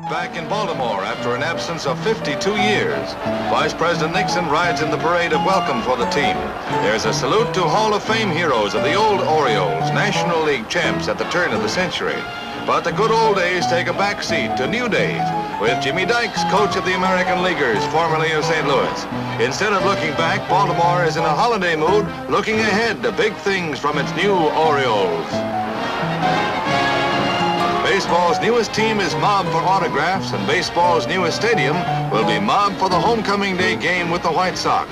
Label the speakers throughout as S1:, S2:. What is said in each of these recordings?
S1: Back in Baltimore after an absence of 52 years. Vice President Nixon rides in the parade of welcome for the team. There's a salute to Hall of Fame heroes of the old Orioles, National League champs at the turn of the century. But the good old days take a backseat to new days with Jimmy Dykes, coach of the American Leaguers, formerly of St. Louis. Instead of looking back, Baltimore is in a holiday mood, looking ahead to big things from its new Orioles. Baseball's newest team is mobbed for autographs, and baseball's newest stadium will be mobbed for the homecoming day game with the White Sox.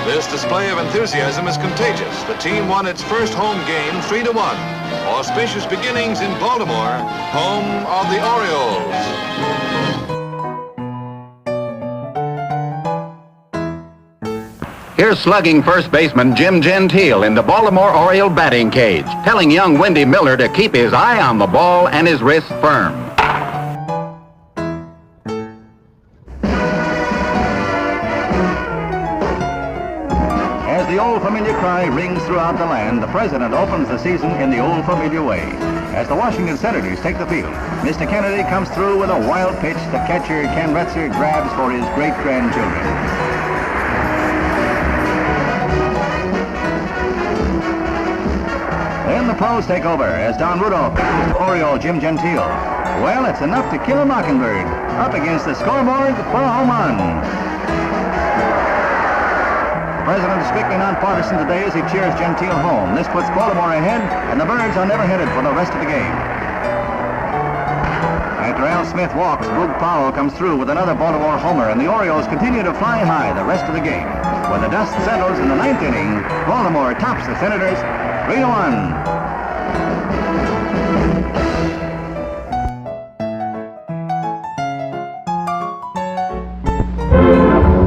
S1: This display of enthusiasm is contagious. The team won its first home game 3-1. Auspicious beginnings in Baltimore, home of the Orioles.
S2: Here's slugging first baseman Jim Gentile in the Baltimore Oriole batting cage, telling young Wendy Miller to keep his eye on the ball and his wrist firm.
S3: As the old familiar cry rings throughout the land, the president opens the season in the old familiar way. As the Washington Senators take the field, Mr. Kennedy comes through with a wild pitch that catcher Ken Retzer grabs for his great-grandchildren. Then the pros take over as Don Rudolph pitches to Oriole Jim Gentile. Well, it's enough to kill a mockingbird. Up against the scoreboard for a home run. The president is strictly nonpartisan today as he cheers Gentile home. This puts Baltimore ahead, and the Birds are never headed for the rest of the game. After Al Smith walks, Boog Powell comes through with another Baltimore homer, and the Orioles continue to fly high the rest of the game. When the dust settles in the ninth inning, Baltimore tops the Senators 3-1.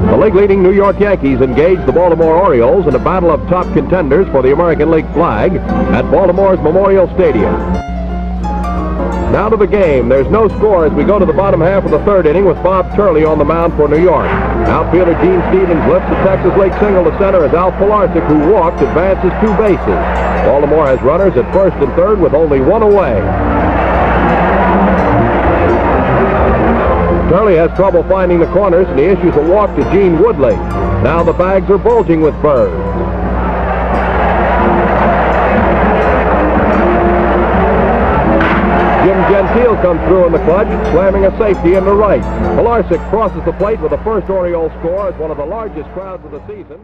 S4: The league-leading New York Yankees engage the Baltimore Orioles in a battle of top contenders for the American League flag at Baltimore's Memorial Stadium. Now to the game. There's no score as we go to the bottom half of the third inning with Bob Turley on the mound for New York. Outfielder Gene Stevens lifts a Texas League single to center as Al Pilarczyk, who walked, advances 2 bases. Baltimore has runners at first and third with only 1 away. Turley has trouble finding the corners, and he issues a walk to Gene Woodley. Now the bags are bulging with birds. Jim Gentile comes through in the clutch, slamming a safety into right. Pilarczyk crosses the plate with the first Oriole score as one of the largest crowds of the season.